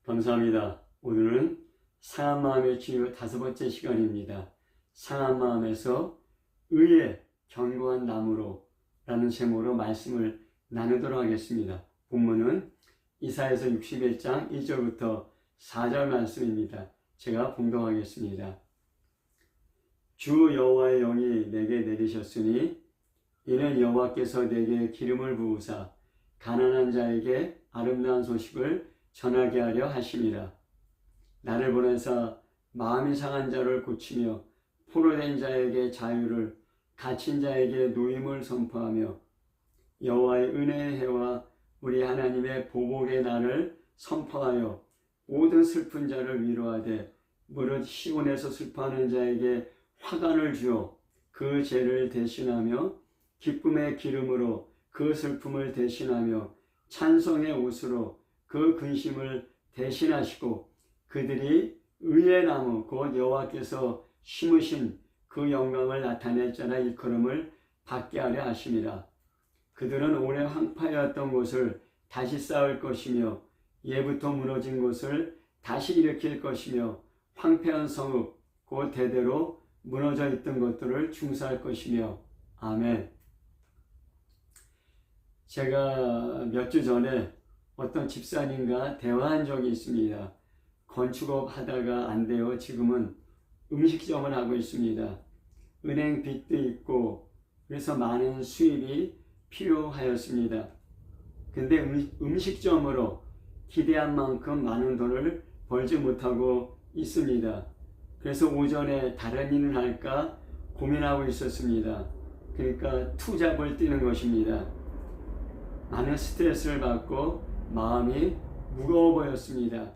감사합니다. 오늘은 상한 마음의 치유 5번째 시간입니다. 상한 마음에서 의의 견고한 나무로 라는 제목으로 말씀을 나누도록 하겠습니다. 본문은 이사야서 61장 1절부터 4절 말씀입니다. 제가 봉독하겠습니다. 주 여호와의 영이 내게 내리셨으니 이는 여호와께서 내게 기름을 부으사 가난한 자에게 아름다운 소식을 전하게 하려 하심이라. 나를 보내사 마음이 상한 자를 고치며 포로된 자에게 자유를, 갇힌 자에게 노임을 선포하며 여호와의 은혜의 해와 우리 하나님의 보복의 날을 선포하여 모든 슬픈 자를 위로하되 무릇 시온에서 슬퍼하는 자에게 화관을 주어 그 죄를 대신하며 기쁨의 기름으로 그 슬픔을 대신하며 찬송의 옷으로 그 근심을 대신하시고 그들이 의의 나무 곧 여호와께서 심으신 그 영광을 나타낼 자라 일컬음을 받게 하려 하심이라. 그들은 오래 황폐하였던 곳을 다시 쌓을 것이며 예부터 무너진 곳을 다시 일으킬 것이며 황폐한 성읍 곧 대대로 무너져 있던 것들을 중사할 것이며. 아멘. 제가 몇 주 전에 어떤 집사님과 대화한 적이 있습니다. 건축업 하다가 안 되어 지금은 음식점을 하고 있습니다. 은행 빚도 있고 그래서 많은 수입이 필요하였습니다. 근데 음식점으로 기대한 만큼 많은 돈을 벌지 못하고 있습니다. 그래서 오전에 다른 일을 할까 고민하고 있었습니다. 그러니까 투잡을 뛰는 것입니다. 많은 스트레스를 받고 마음이 무거워 보였습니다.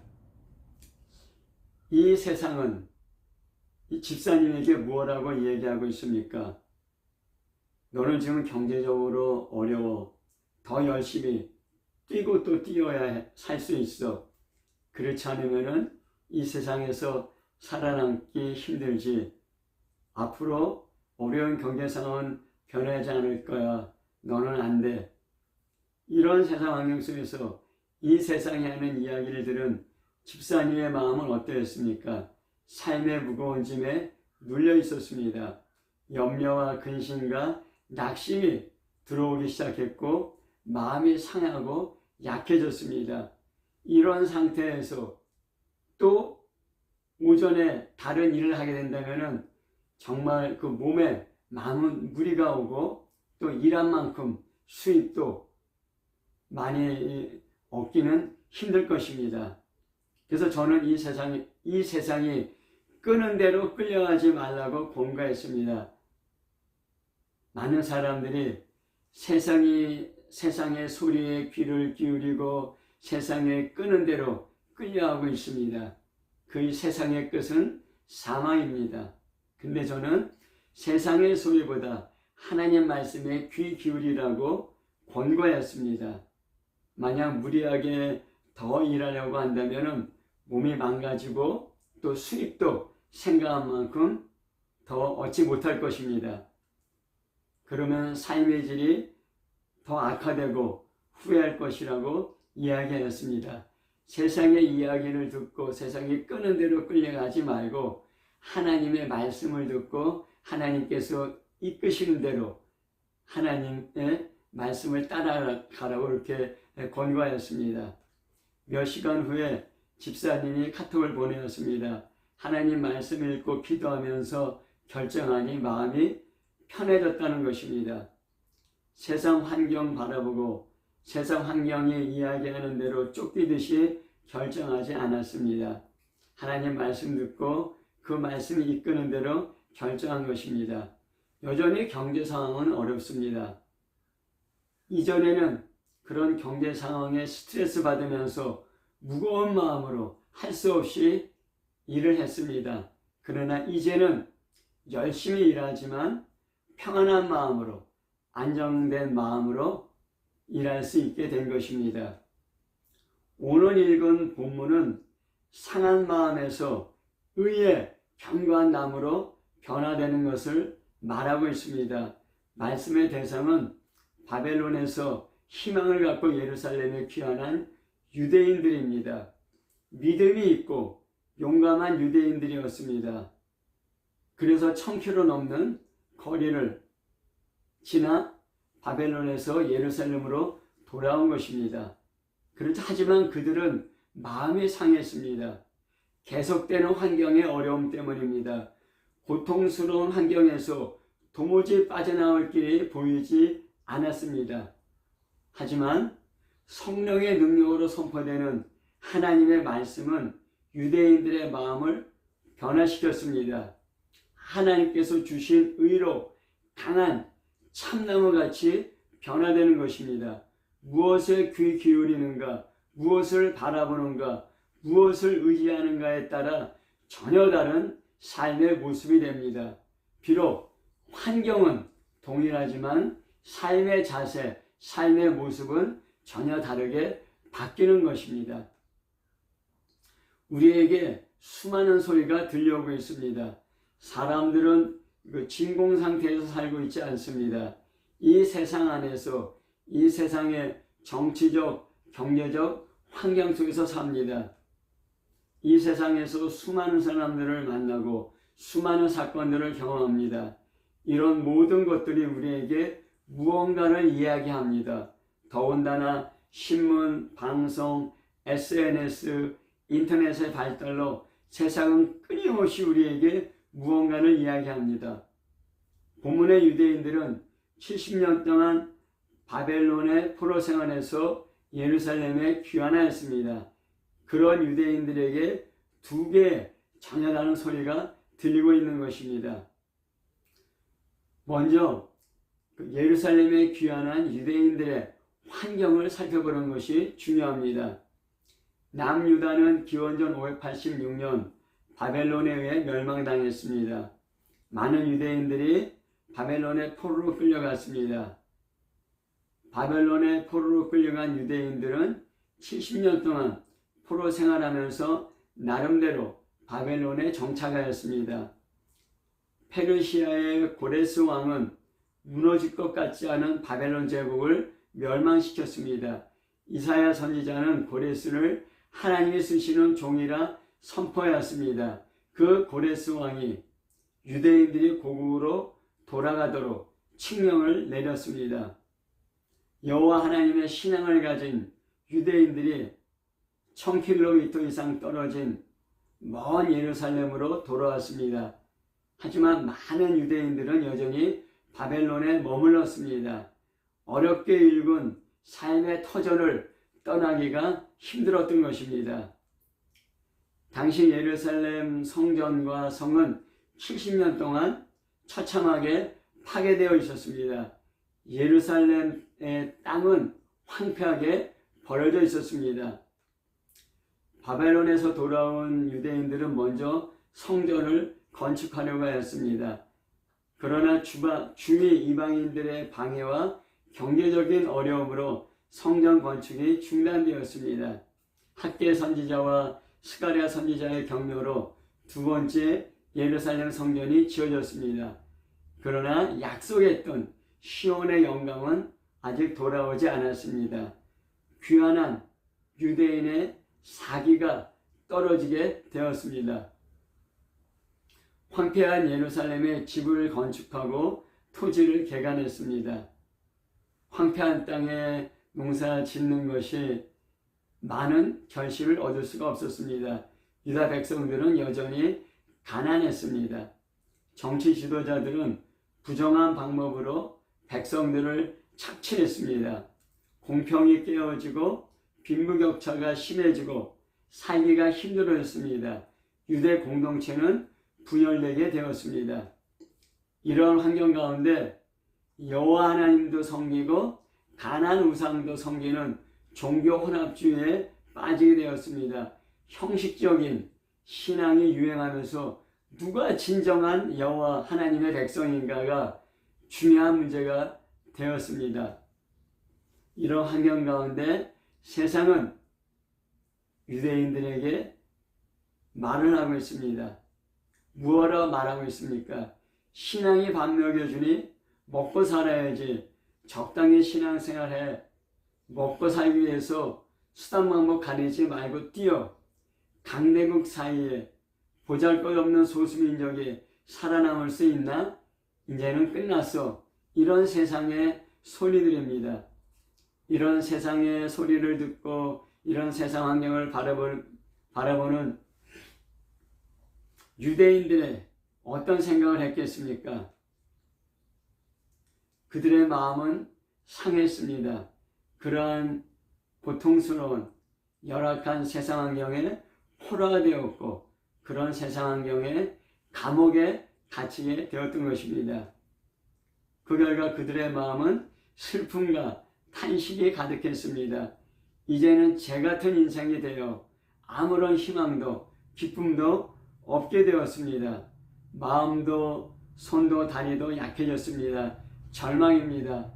이 세상은 이 집사님에게 무엇라고 얘기하고 있습니까? 너는 지금 경제적으로 어려워. 더 열심히 뛰고 또 뛰어야 살 수 있어. 그렇지 않으면은 이 세상에서 살아남기 힘들지. 앞으로 어려운 경제 상황은 변하지 않을 거야. 너는 안 돼. 이런 세상 환경 속에서 이 세상이 하는 이야기를 들은 집사님의 마음은 어떠했습니까? 삶의 무거운 짐에 눌려 있었습니다. 염려와 근심과 낙심이 들어오기 시작했고 마음이 상하고 약해졌습니다. 이런 상태에서 또 오전에 다른 일을 하게 된다면 정말 그 몸에 마음은 무리가 오고 또 일한 만큼 수입도 많이 얻기는 힘들 것입니다. 그래서 저는 이 세상이 끄는 대로 끌려가지 말라고 권고했습니다. 많은 사람들이 세상의 소리에 귀를 기울이고 세상에 끄는 대로 끌려가고 있습니다. 그 세상의 끝은 사망입니다. 근데 저는 세상의 소리보다 하나님 말씀에 귀 기울이라고 권고했습니다. 만약 무리하게 더 일하려고 한다면 몸이 망가지고 또 수입도 생각한 만큼 더 얻지 못할 것입니다. 그러면 삶의 질이 더 악화되고 후회할 것이라고 이야기했습니다. 세상의 이야기를 듣고 세상이 끄는 대로 끌려가지 말고 하나님의 말씀을 듣고 하나님께서 이끄시는 대로 하나님의 말씀을 따라가라고 이렇게 권고하였습니다. 몇 시간 후에 집사님이 카톡을 보내었습니다. 하나님 말씀 읽고 기도하면서 결정하니 마음이 편해졌다는 것입니다. 세상 환경 바라보고 세상 환경이 이야기하는 대로 쫓기듯이 결정하지 않았습니다. 하나님 말씀 듣고 그 말씀이 이끄는 대로 결정한 것입니다. 여전히 경제 상황은 어렵습니다. 이전에는 그런 경제 상황에 스트레스 받으면서 무거운 마음으로 할 수 없이 일을 했습니다. 그러나 이제는 열심히 일하지만 평안한 마음으로 안정된 마음으로 일할 수 있게 된 것입니다. 오늘 읽은 본문은 상한 마음에서 의의 견고한 나무로 변화되는 것을 말하고 있습니다. 말씀의 대상은 바벨론에서 희망을 갖고 예루살렘에 귀환한 유대인들입니다. 믿음이 있고 용감한 유대인들이었습니다. 그래서 1000km 넘는 거리를 지나 바벨론에서 예루살렘으로 돌아온 것입니다. 하지만 그들은 마음이 상했습니다. 계속되는 환경의 어려움 때문입니다. 고통스러운 환경에서 도무지 빠져나올 길이 보이지 않았습니다. 하지만 성령의 능력으로 선포되는 하나님의 말씀은 유대인들의 마음을 변화시켰습니다. 하나님께서 주신 의로 강한 참나무같이 변화되는 것입니다. 무엇에 귀 기울이는가, 무엇을 바라보는가, 무엇을 의지하는가에 따라 전혀 다른 삶의 모습이 됩니다. 비록 환경은 동일하지만 삶의 자세, 삶의 모습은 전혀 다르게 바뀌는 것입니다. 우리에게 수많은 소리가 들려오고 있습니다. 사람들은 진공 상태에서 살고 있지 않습니다. 이 세상 안에서 이 세상의 정치적, 경제적 환경 속에서 삽니다. 이 세상에서 수많은 사람들을 만나고 수많은 사건들을 경험합니다. 이런 모든 것들이 우리에게 무언가를 이야기합니다. 더군다나 신문, 방송, SNS, 인터넷의 발달로 세상은 끊임없이 우리에게 무언가를 이야기합니다. 본문의 유대인들은 70년 동안 바벨론의 포로 생활에서 예루살렘에 귀환하였습니다. 그런 유대인들에게 두 개의 전혀 다른 소리가 들리고 있는 것입니다. 먼저 예루살렘에 귀환한 유대인들의 환경을 살펴보는 것이 중요합니다. 남유다는 기원전 586년 바벨론에 의해 멸망당했습니다. 많은 유대인들이 바벨론의 포로로 끌려갔습니다. 바벨론의 포로로 끌려간 유대인들은 70년 동안 포로 생활하면서 나름대로 바벨론에 정착하였습니다. 페르시아의 고레스 왕은 무너질 것 같지 않은 바벨론 제국을 멸망시켰습니다. 이사야 선지자는 고레스를 하나님이 쓰시는 종이라 선포하였습니다. 그 고레스 왕이 유대인들이 고국으로 돌아가도록 칙령을 내렸습니다. 여호와 하나님의 신앙을 가진 유대인들이 1000km 이상 떨어진 먼 예루살렘으로 돌아왔습니다. 하지만 많은 유대인들은 여전히 바벨론에 머물렀습니다. 어렵게 일군 삶의 터전을 떠나기가 힘들었던 것입니다. 당시 예루살렘 성전과 성은 70년 동안 처참하게 파괴되어 있었습니다. 예루살렘의 땅은 황폐하게 버려져 있었습니다. 바벨론에서 돌아온 유대인들은 먼저 성전을 건축하려고 하였습니다. 그러나 주위 이방인들의 방해와 경제적인 어려움으로 성전 건축이 중단되었습니다. 학개 선지자와 스가랴 선지자의 격려로 두 번째 예루살렘 성전이 지어졌습니다. 그러나 약속했던 시온의 영광은 아직 돌아오지 않았습니다. 귀환한 유대인의 사기가 떨어지게 되었습니다. 황폐한 예루살렘에 집을 건축하고 토지를 개간했습니다. 황폐한 땅에 농사 짓는 것이 많은 결실을 얻을 수가 없었습니다. 유다 백성들은 여전히 가난했습니다. 정치 지도자들은 부정한 방법으로 백성들을 착취했습니다. 공평이 깨어지고 빈부격차가 심해지고 살기가 힘들어졌습니다. 유대 공동체는 분열되게 되었습니다. 이런 환경 가운데 여호와 하나님도 섬기고 가나안 우상도 섬기는 종교 혼합주의에 빠지게 되었습니다. 형식적인 신앙이 유행하면서 누가 진정한 여호와 하나님의 백성인가가 중요한 문제가 되었습니다. 이런 환경 가운데 세상은 유대인들에게 말을 하고 있습니다. 무엇으로 말하고 있습니까? 신앙이 밥 먹여주니 먹고 살아야지. 적당히 신앙생활해. 먹고 살기 위해서 수단 방법 가리지 말고 뛰어. 강대국 사이에 보잘것없는 소수민족이 살아남을 수 있나? 이제는 끝났어. 이런 세상의 소리들입니다. 이런 세상의 소리를 듣고 이런 세상 환경을 바라보는 유대인들의 어떤 생각을 했겠습니까? 그들의 마음은 상했습니다. 그러한 고통스러운 열악한 세상 환경에 포로가 되었고 그런 세상 환경에 감옥에 갇히게 되었던 것입니다. 그 결과 그들의 마음은 슬픔과 탄식이 가득했습니다. 이제는 제 같은 인생이 되어 아무런 희망도 기쁨도 없게 되었습니다. 마음도 손도 다리도 약해졌습니다. 절망입니다.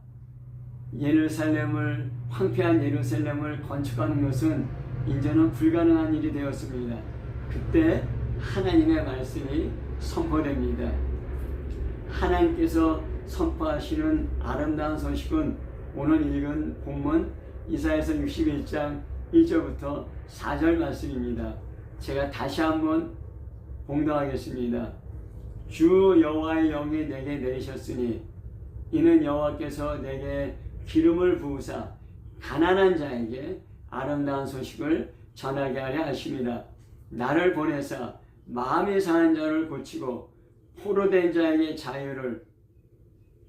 황폐한 예루살렘을 건축하는 것은 이제는 불가능한 일이 되었습니다. 그때 하나님의 말씀이 선포됩니다. 하나님께서 선포하시는 아름다운 소식은 오늘 읽은 본문 이사야서 61장 1절부터 4절 말씀입니다. 제가 다시 한번 봉독하겠습니다. 주 여호와의 영이 내게 내리셨으니 이는 여호와께서 내게 기름을 부으사 가난한 자에게 아름다운 소식을 전하게 하려 하심이라. 나를 보내사 마음이 상한 자를 고치고 포로된 자에게 자유를,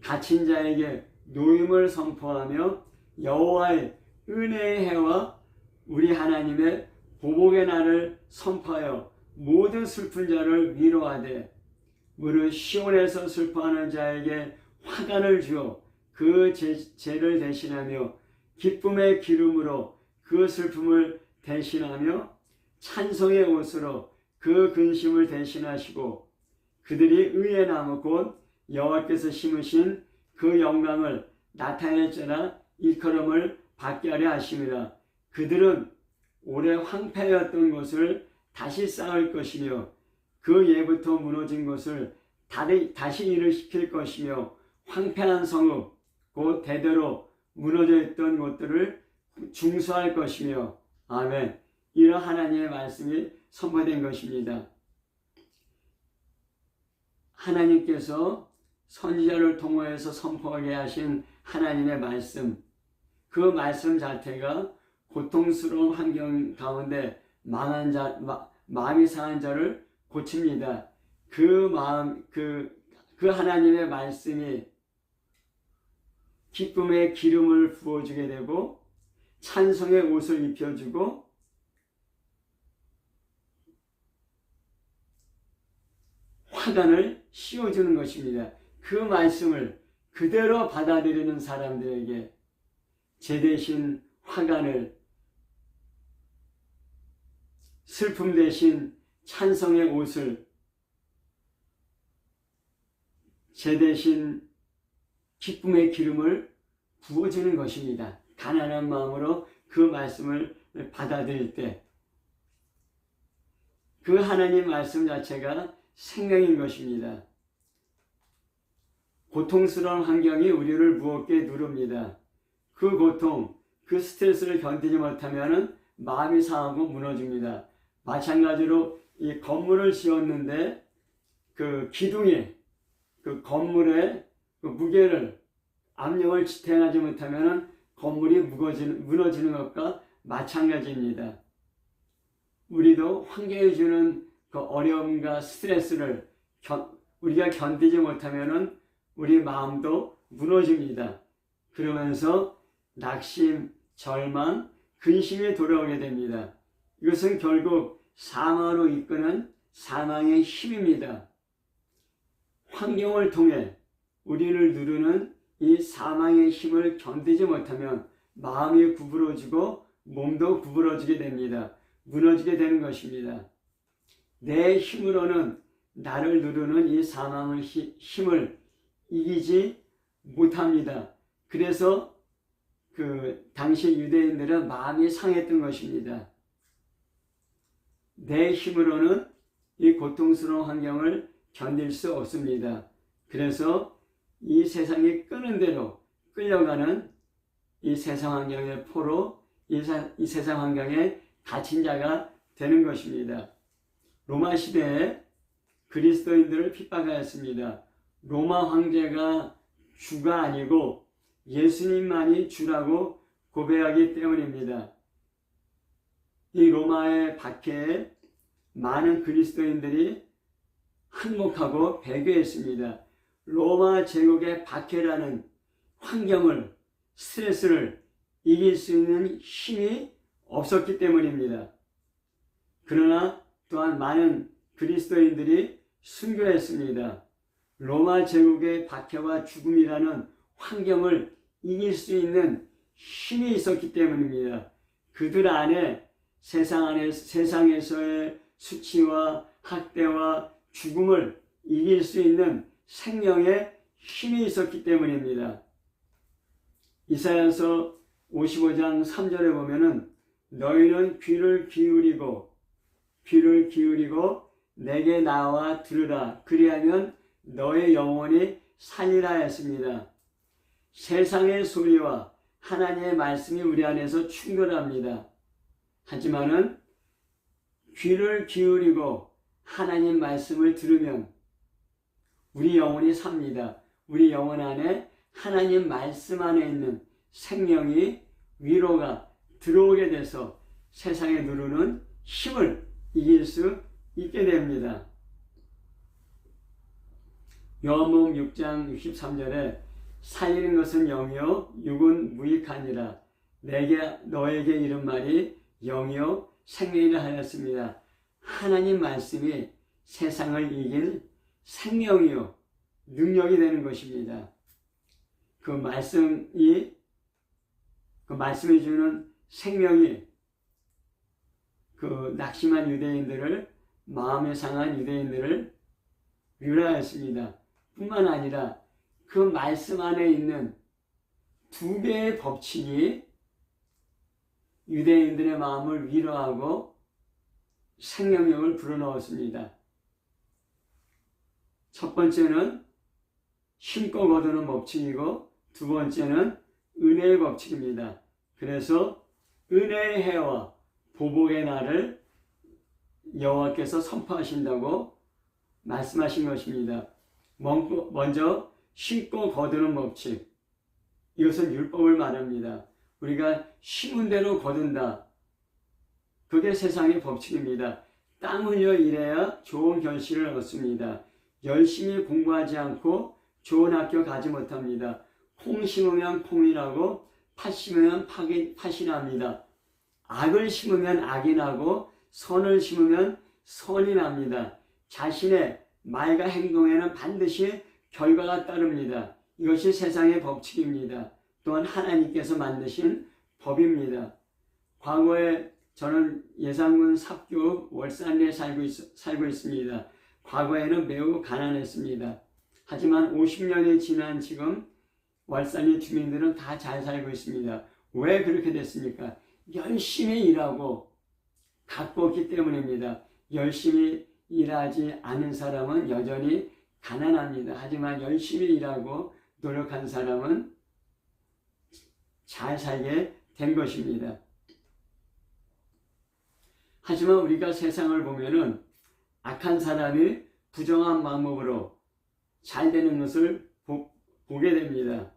갇힌 자에게 노임을 선포하며 여호와의 은혜의 해와 우리 하나님의 보복의 날을 선포하여 모든 슬픈 자를 위로하되 무릇 시온에서 슬퍼하는 자에게 화관을 주어 그 죄를 대신하며 기쁨의 기름으로 그 슬픔을 대신하며 찬송의 옷으로 그 근심을 대신하시고 그들이 의의 나무 곧 여호와께서 심으신 그 영광을 나타낼지라 일컬음을 받게 하려 하심이라. 그들은 오래 황폐하였던 곳을 다시 쌓을 것이며 그 예부터 무너진 곳을 다시 일을 시킬 것이며 황폐한 성읍 곧 대대로 무너져 있던 곳들을 중수할 것이며. 아멘. 이런 하나님의 말씀이 선포된 것입니다. 하나님께서 선지자를 통하여서 선포하게 하신 하나님의 말씀, 그 말씀 자체가 고통스러운 환경 가운데 마음이 상한 자를 고칩니다. 그 하나님의 말씀이 기쁨의 기름을 부어주게 되고 찬송의 옷을 입혀주고 화관을 씌워주는 것입니다. 그 말씀을 그대로 받아들이는 사람들에게 죄 대신 화관을, 슬픔 대신 찬송의 옷을, 죄 대신 기쁨의 기름을 부어주는 것입니다. 가난한 마음으로 그 말씀을 받아들일 때 그 하나님 말씀 자체가 생명인 것입니다. 고통스러운 환경이 우리를 무겁게 누릅니다. 그 고통, 그 스트레스를 견디지 못하면 마음이 상하고 무너집니다. 마찬가지로 이 건물을 지었는데 그 기둥에 그 건물의 그 무게를, 압력을 지탱하지 못하면 건물이 무너지는 것과 마찬가지입니다. 우리도 환경이 주는 그 어려움과 스트레스를 우리가 견디지 못하면 우리 마음도 무너집니다. 그러면서 낙심, 절망, 근심이 돌아오게 됩니다. 이것은 결국 사망으로 이끄는 사망의 힘입니다. 환경을 통해 우리를 누르는 이 사망의 힘을 견디지 못하면 마음이 구부러지고 몸도 구부러지게 됩니다. 무너지게 되는 것입니다. 내 힘으로는 나를 누르는 이 사망의 힘을 이기지 못합니다. 그래서 당시 유대인들은 마음이 상했던 것입니다. 내 힘으로는 이 고통스러운 환경을 견딜 수 없습니다. 그래서 이 세상이 끄는 대로 끌려가는 이 세상 환경의 포로, 이 세상 환경에 갇힌 자가 되는 것입니다. 로마 시대에 그리스도인들을 핍박하였습니다. 로마 황제가 주가 아니고 예수님만이 주라고 고백하기 때문입니다. 이 로마의 박해에 많은 그리스도인들이 항복하고 배교했습니다. 로마 제국의 박해라는 환경을, 스트레스를 이길 수 있는 힘이 없었기 때문입니다. 그러나 또한 많은 그리스도인들이 순교했습니다. 로마 제국의 박해와 죽음이라는 환경을 이길 수 있는 힘이 있었기 때문입니다. 그들 안에 세상에서의 수치와 학대와 죽음을 이길 수 있는 생명의 힘이 있었기 때문입니다. 이사야서 55장 3절에 보면은 너희는 귀를 기울이고 내게 나와 들으라. 그리하면 너의 영혼이 살리라 했습니다. 세상의 소리와 하나님의 말씀이 우리 안에서 충돌합니다. 하지만은 귀를 기울이고 하나님 말씀을 들으면 우리 영혼이 삽니다. 우리 영혼 안에 하나님 말씀 안에 있는 생명이, 위로가 들어오게 돼서 세상에 누르는 힘을 이길 수 있게 됩니다. 요한복음 6장 63절에 살리는 것은 영이요 육은 무익하니라. 너에게 이른 말이 영이요 생명이라 하였습니다. 하나님 말씀이 세상을 이길 생명이요 능력이 되는 것입니다. 그 말씀이 주는 생명이 그 낙심한 유대인들을, 마음에 상한 유대인들을 위로하였습니다. 뿐만 아니라 그 말씀 안에 있는 두 개의 법칙이 유대인들의 마음을 위로하고 생명력을 불어넣었습니다. 첫 번째는 심고 거두는 법칙이고 두 번째는 은혜의 법칙입니다. 그래서 은혜의 해와 보복의 날을 여호와께서 선포하신다고 말씀하신 것입니다. 먼저 심고 거두는 법칙, 이것은 율법을 말합니다. 우리가 심은 대로 거둔다. 그게 세상의 법칙입니다. 땀 흘려 일해야 좋은 결실을 얻습니다. 열심히 공부하지 않고 좋은 학교 가지 못합니다. 콩 심으면 콩이 나고 팥 심으면 팥이 납니다. 악을 심으면 악이 나고 선을 심으면 선이 납니다. 자신의 말과 행동에는 반드시 결과가 따릅니다. 이것이 세상의 법칙입니다. 또한 하나님께서 만드신 법입니다. 과거에 저는 예산군 삽교 월산리에 살고 있습니다. 과거에는 매우 가난했습니다. 하지만 50년이 지난 지금 월산리 주민들은 다 잘 살고 있습니다. 왜 그렇게 됐습니까? 열심히 일하고 갖고 있기 때문입니다. 열심히 일하지 않은 사람은 여전히 가난합니다. 하지만 열심히 일하고 노력한 사람은 잘 살게 된 것입니다. 하지만 우리가 세상을 보면은 악한 사람이 부정한 방법으로 잘 되는 것을 보게 됩니다.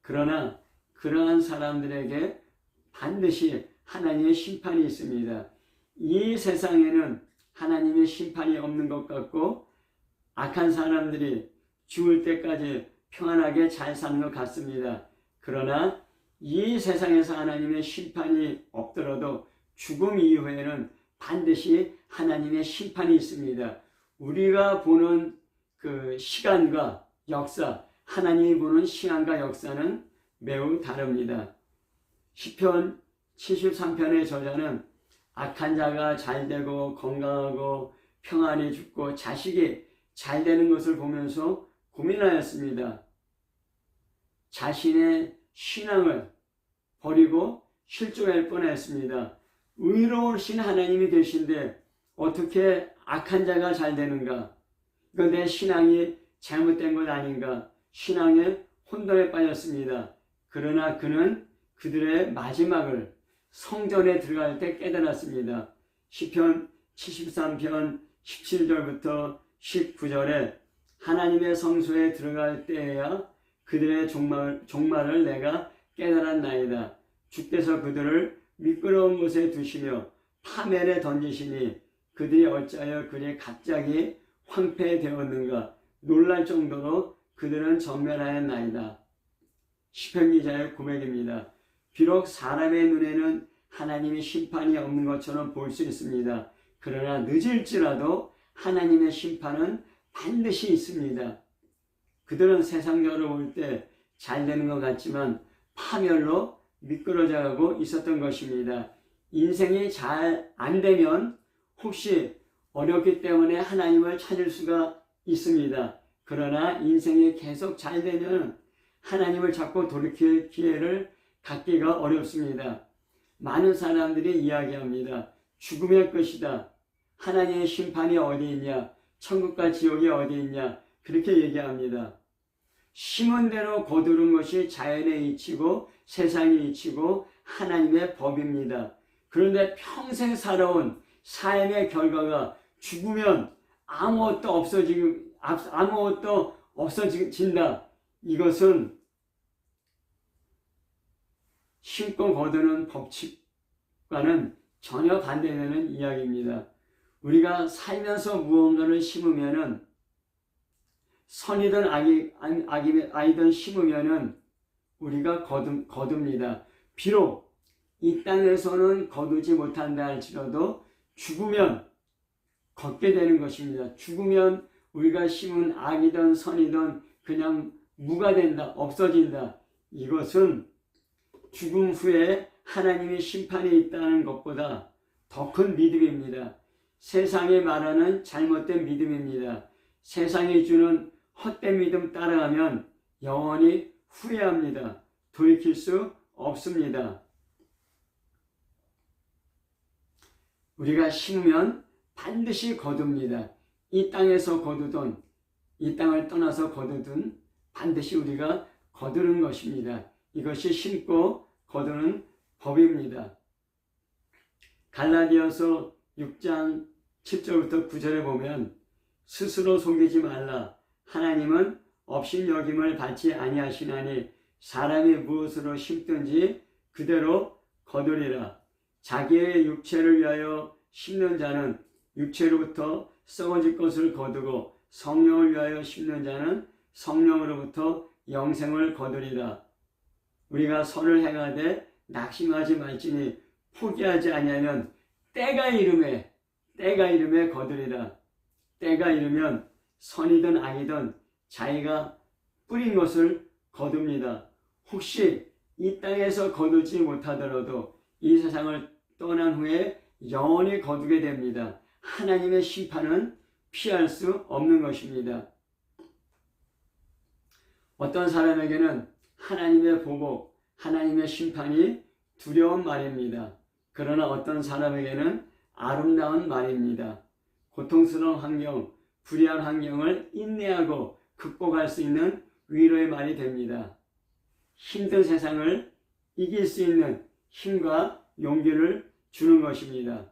그러나 그러한 사람들에게 반드시 하나님의 심판이 있습니다. 이 세상에는 하나님의 심판이 없는 것 같고 악한 사람들이 죽을 때까지 평안하게 잘 사는 것 같습니다. 그러나 이 세상에서 하나님의 심판이 없더라도 죽음 이후에는 반드시 하나님의 심판이 있습니다. 우리가 보는 그 시간과 역사, 하나님이 보는 시간과 역사는 매우 다릅니다. 시편 73편의 저자는 악한 자가 잘되고 건강하고 평안히 죽고 자식이 잘되는 것을 보면서 고민하였습니다. 자신의 신앙을 버리고 실족할 뻔했습니다. 의로우신 하나님이 계신데 어떻게 악한 자가 잘되는가? 이건 내 신앙이 잘못된 것 아닌가? 신앙의 혼돈에 빠졌습니다. 그러나 그는 그들의 마지막을 성전에 들어갈 때 깨달았습니다. 시편 73편 17절부터 19절에 하나님의 성소에 들어갈 때에야 그들의 종말을 내가 깨달았나이다. 주께서 그들을 미끄러운 곳에 두시며 파멸에 던지시니 그들이 어찌하여 그리 갑자기 황폐되었는가. 놀랄 정도로 그들은 전멸하였나이다. 시편 기자의 고백입니다. 비록 사람의 눈에는 하나님의 심판이 없는 것처럼 볼 수 있습니다. 그러나 늦을지라도 하나님의 심판은 반드시 있습니다. 그들은 세상적으로 볼 때 잘 되는 것 같지만 파멸로 미끄러져 가고 있었던 것입니다. 인생이 잘 안 되면 혹시 어렵기 때문에 하나님을 찾을 수가 있습니다. 그러나 인생이 계속 잘 되면 하나님을 찾고 돌이킬 기회를 갖기가 어렵습니다. 많은 사람들이 이야기합니다. 죽음의 끝이다. 하나님의 심판이 어디 있냐? 천국과 지옥이 어디 있냐? 그렇게 얘기합니다. 심은 대로 거두는 것이 자연의 이치고 세상의 이치고 하나님의 법입니다. 그런데 평생 살아온 삶의 결과가 죽으면 아무것도 없어진다. 이것은 심고 거두는 법칙과는 전혀 반대되는 이야기입니다. 우리가 살면서 무언가를 심으면은 선이든 악이든 심으면은 우리가 거둡니다. 비록 이 땅에서는 거두지 못한다 할지라도 죽으면 걷게 되는 것입니다. 죽으면 우리가 심은 악이든 선이든 그냥 무가 된다, 없어진다. 이것은 죽음 후에 하나님의 심판이 있다는 것보다 더 큰 믿음입니다. 세상이 말하는 잘못된 믿음입니다. 세상이 주는 헛된 믿음 따라가면 영원히 후회합니다. 돌이킬 수 없습니다. 우리가 심으면 반드시 거둡니다. 이 땅에서 거두든 이 땅을 떠나서 거두든 반드시 우리가 거두는 것입니다. 이것이 심고 거두는 법입니다. 갈라디아서 6장 7절부터 9절에 보면 스스로 속이지 말라. 하나님은 업신여김을 받지 아니하시나니 사람이 무엇으로 심든지 그대로 거두리라. 자기의 육체를 위하여 심는 자는 육체로부터 썩어질 것을 거두고 성령을 위하여 심는 자는 성령으로부터 영생을 거두리라. 우리가 선을 행하되 낙심하지 말지니 포기하지 아니하면 때가 이름에 거두리라. 때가 이르면 선이든 악이든 자기가 뿌린 것을 거둡니다. 혹시 이 땅에서 거두지 못하더라도 이 세상을 떠난 후에 영원히 거두게 됩니다. 하나님의 심판은 피할 수 없는 것입니다. 어떤 사람에게는 하나님의 보복, 하나님의 심판이 두려운 말입니다. 그러나 어떤 사람에게는 아름다운 말입니다. 고통스러운 환경, 불의한 환경을 인내하고 극복할 수 있는 위로의 말이 됩니다. 힘든 세상을 이길 수 있는 힘과 용기를 주는 것입니다.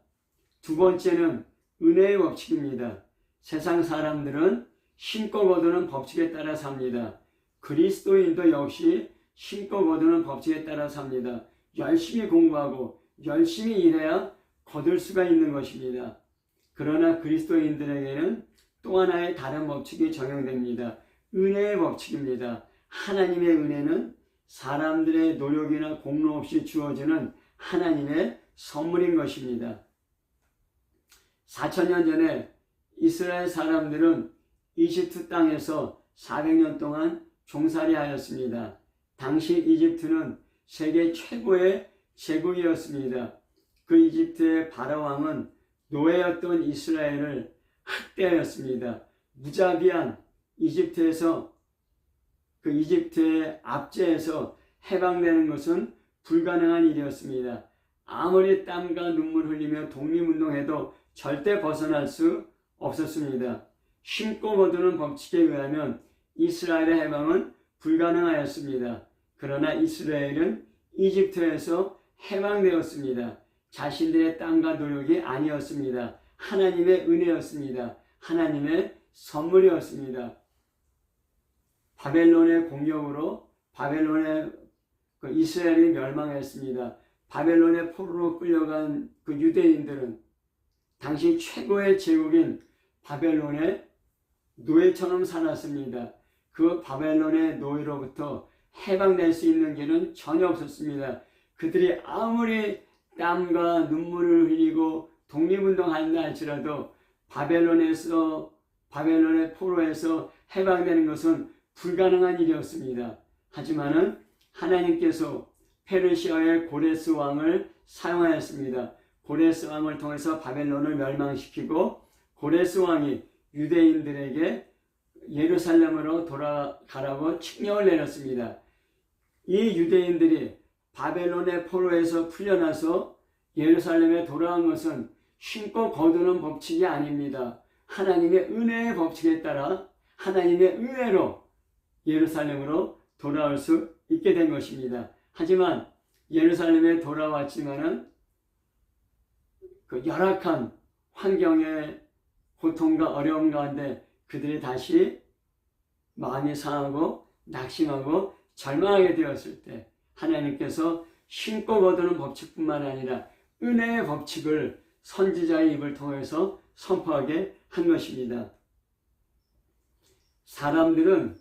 두 번째는 은혜의 법칙입니다. 세상 사람들은 심고 거두는 법칙에 따라 삽니다. 그리스도인도 역시 심고 거두는 법칙에 따라 삽니다. 열심히 공부하고 열심히 일해야 거둘 수가 있는 것입니다. 그러나 그리스도인들에게는 또 하나의 다른 법칙이 적용됩니다. 은혜의 법칙입니다. 하나님의 은혜는 사람들의 노력이나 공로 없이 주어지는 하나님의 선물인 것입니다. 4,000년 전에 이스라엘 사람들은 이집트 땅에서 400년 동안 종살이 하였습니다. 당시 이집트는 세계 최고의 제국이었습니다. 그 이집트의 바로왕은 노예였던 이스라엘을 학대하였습니다. 무자비한 이집트에서 그 이집트의 압제에서 해방되는 것은 불가능한 일이었습니다. 아무리 땀과 눈물 흘리며 독립운동해도 절대 벗어날 수 없었습니다. 심고 거두는 법칙에 의하면 이스라엘의 해방은 불가능하였습니다. 그러나 이스라엘은 이집트에서 해방되었습니다. 자신들의 땀과 노력이 아니었습니다. 하나님의 은혜였습니다. 하나님의 선물이었습니다. 바벨론의 공격으로 바벨론의 이스라엘이 멸망했습니다. 바벨론의 포로로 끌려간 그 유대인들은 당시 최고의 제국인 바벨론의 노예처럼 살았습니다. 그 바벨론의 노예로부터 해방될 수 있는 길은 전혀 없었습니다. 그들이 아무리 땀과 눈물을 흘리고 독립운동한다 할지라도 바벨론의 포로에서 해방되는 것은 불가능한 일이었습니다. 하지만은 하나님께서 페르시아의 고레스 왕을 사용하였습니다. 고레스 왕을 통해서 바벨론을 멸망시키고 고레스 왕이 유대인들에게 예루살렘으로 돌아가라고 칙령을 내렸습니다. 이 유대인들이 바벨론의 포로에서 풀려나서 예루살렘에 돌아온 것은 신고 거두는 법칙이 아닙니다. 하나님의 은혜의 법칙에 따라 하나님의 은혜로 예루살렘으로 돌아올 수 있게 된 것입니다. 하지만 예루살렘에 돌아왔지만은 그 열악한 환경의 고통과 어려움 가운데 그들이 다시 마음이 상하고 낙심하고 절망하게 되었을 때 하나님께서 신고 거두는 법칙뿐만 아니라 은혜의 법칙을 선지자의 입을 통해서 선포하게 한 것입니다. 사람들은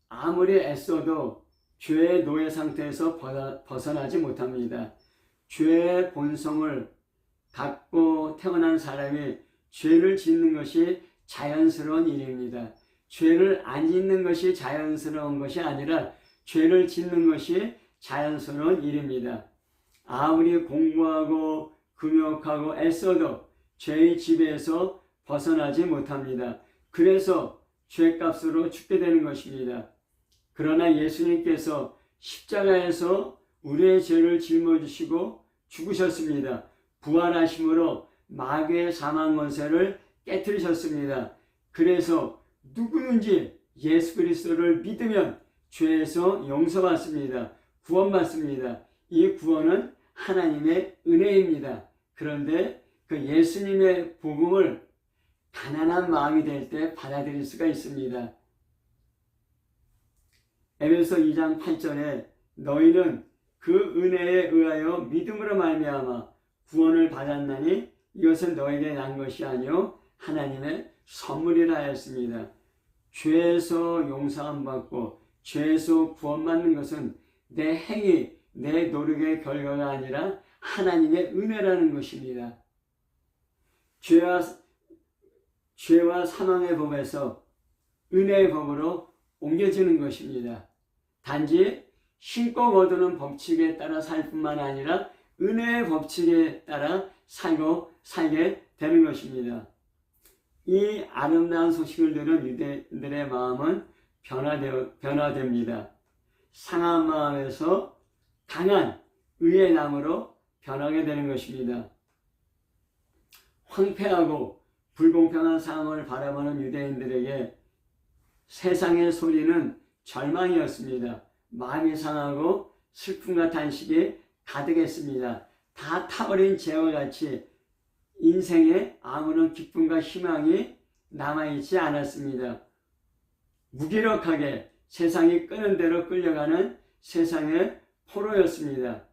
아무리 애써도 죄의 노예 상태에서 벗어나지 못합니다. 죄의 본성을 갖고 태어난 사람이 죄를 짓는 것이 자연스러운 일입니다. 죄를 안 짓는 것이 자연스러운 것이 아니라 죄를 짓는 것이 자연스러운 일입니다. 아무리 공부하고 금욕하고 애써도 죄의 지배에서 벗어나지 못합니다. 그래서 죄값으로 죽게 되는 것입니다. 그러나 예수님께서 십자가에서 우리의 죄를 짊어지시고 죽으셨습니다. 부활하심으로 마귀의 사망 권세를 깨뜨리셨습니다. 그래서 누구든지 예수 그리스도를 믿으면 죄에서 용서받습니다. 구원받습니다. 이 구원은 하나님의 은혜입니다. 그런데 그 예수님의 복음을 가난한 마음이 될 때 받아들일 수가 있습니다. 에베소 2장 8절에 너희는 그 은혜에 의하여 믿음으로 말미암아 구원을 받았나니 이것은 너에게 난 것이 아니요 하나님의 선물이라 하였습니다. 죄에서 용서함 받고 죄에서 구원받는 것은 내 행위, 내 노력의 결과가 아니라 하나님의 은혜라는 것입니다. 죄와 사망의 법에서 은혜의 법으로 옮겨지는 것입니다. 단지 신고 거두는 법칙에 따라 살 뿐만 아니라 은혜의 법칙에 따라 살게 되는 것입니다. 이 아름다운 소식을 들은 유대인들의 마음은 변화됩니다. 상한 마음에서 강한 의의 나무로 변하게 되는 것입니다. 황폐하고 불공평한 상황을 바라보는 유대인들에게 세상의 소리는 절망이었습니다. 마음이 상하고 슬픔과 단식이 가득했습니다. 다 타버린 재와 같이 인생에 아무런 기쁨과 희망이 남아있지 않았습니다. 무기력하게 세상이 끄는 대로 끌려가는 세상의 포로였습니다.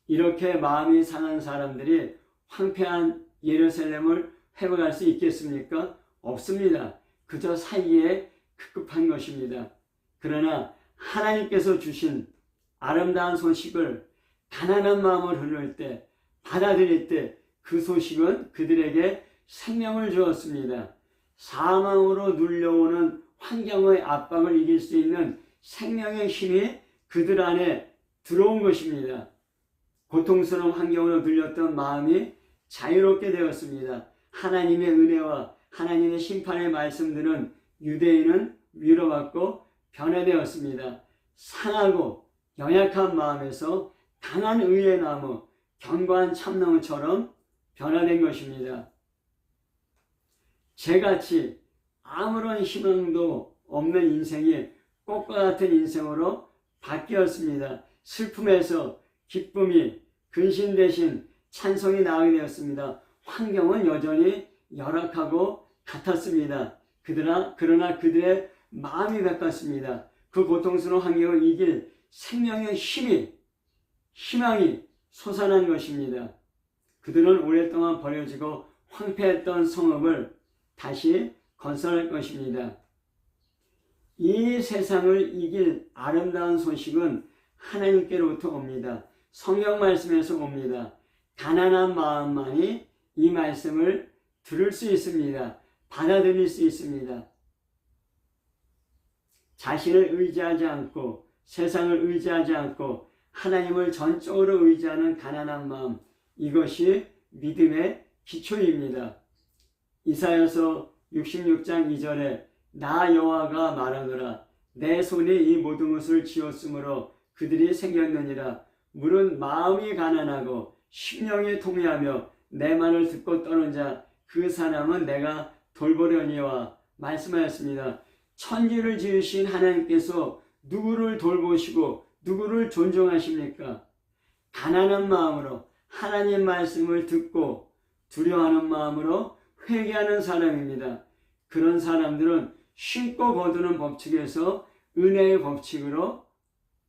이렇게 마음이 상한 사람들이 황폐한 예루살렘을 회복할 수 있겠습니까? 없습니다. 그저 살기에 급급한 것입니다. 그러나 하나님께서 주신 아름다운 소식을 가난한 마음을 흐를 때, 받아들일 때 그 소식은 그들에게 생명을 주었습니다. 사망으로 눌려오는 환경의 압박을 이길 수 있는 생명의 힘이 그들 안에 들어온 것입니다. 고통스러운 환경으로 눌렸던 마음이 자유롭게 되었습니다. 하나님의 은혜와 하나님의 심판의 말씀들은 유대인은 위로받고 변화되었습니다. 상하고 연약한 마음에서 강한 의의 나무, 견고한 참나무처럼 변화된 것입니다. 저같이 아무런 희망도 없는 인생이 꽃과 같은 인생으로 바뀌었습니다. 슬픔에서 기쁨이, 근심 대신 찬송이 나오게 되었습니다. 환경은 여전히 열악하고 같았습니다. 그러나 그들의 마음이 바뀌었습니다. 그 고통스러운 환경을 이길 생명의 희망이 솟아난 것입니다. 그들은 오랫동안 버려지고 황폐했던 성읍을 다시 건설할 것입니다. 이 세상을 이길 아름다운 소식은 하나님께로부터 옵니다. 성경 말씀에서 옵니다. 가난한 마음만이 이 말씀을 들을 수 있습니다. 받아들일 수 있습니다. 자신을 의지하지 않고 세상을 의지하지 않고 하나님을 전적으로 의지하는 가난한 마음, 이것이 믿음의 기초입니다. 이사야서 66장 2절에 나 여호와가 말하노라 내 손이 이 모든 것을 지었으므로 그들이 생겼느니라. 물은 마음이 가난하고 심령이 통회하며 내 말을 듣고 떠는 자 그 사람은 내가 돌보려니와 말씀하였습니다. 천지를 지으신 하나님께서 누구를 돌보시고 누구를 존중하십니까? 가난한 마음으로 하나님 말씀을 듣고 두려워하는 마음으로 회개하는 사람입니다. 그런 사람들은 심고 거두는 법칙에서 은혜의 법칙으로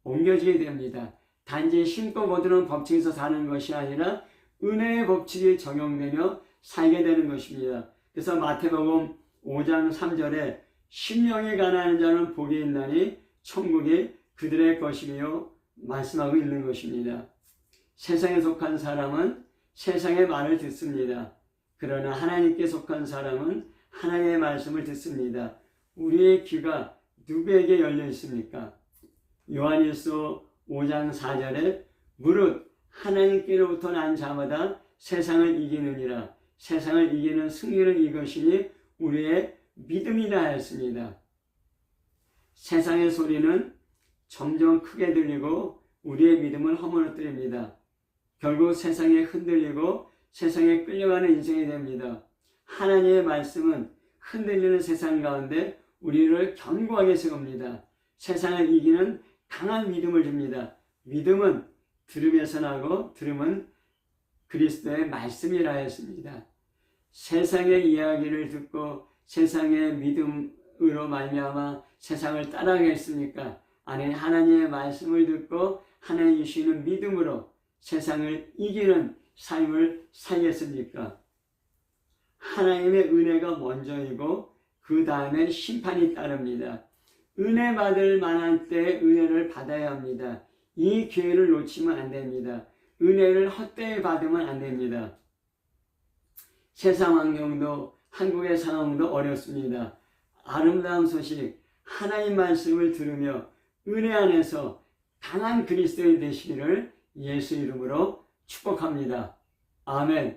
옮겨지게 됩니다. 단지 심고 거두는 법칙에서 사는 것이 아니라 은혜의 법칙이 적용되며 살게 되는 것입니다. 그래서 마태복음 5장 3절에 심령이 가난한 자는 복이 있나니 천국이 그들의 것이며 말씀하고 있는 것입니다. 세상에 속한 사람은 세상의 말을 듣습니다. 그러나 하나님께 속한 사람은 하나님의 말씀을 듣습니다. 우리의 귀가 누구에게 열려 있습니까? 요한일서 5장 4절에 무릇 하나님께로부터 난 자마다 세상을 이기느니라. 세상을 이기는 승리는 이것이니 우리의 믿음이라 하였습니다. 세상의 소리는 점점 크게 들리고 우리의 믿음을 허물어뜨립니다. 결국 세상에 흔들리고 세상에 끌려가는 인생이 됩니다. 하나님의 말씀은 흔들리는 세상 가운데 우리를 견고하게 세웁니다. 세상을 이기는 강한 믿음을 줍니다. 믿음은 들음에서 나고 들음은 그리스도의 말씀이라 했습니다. 세상의 이야기를 듣고 세상의 믿음으로 말미암아 세상을 따라가겠습니까? 아니, 하나님의 말씀을 듣고 하나님 주시는 믿음으로 세상을 이기는 삶을 살겠습니까? 하나님의 은혜가 먼저이고 그 다음에 심판이 따릅니다. 은혜 받을 만한 때에 은혜를 받아야 합니다. 이 기회를 놓치면 안 됩니다. 은혜를 헛되이 받으면 안 됩니다. 세상 환경도 한국의 상황도 어렵습니다. 아름다운 소식, 하나님 말씀을 들으며 은혜 안에서 강한 그리스도인 되시기를 예수 이름으로 축복합니다. 아멘.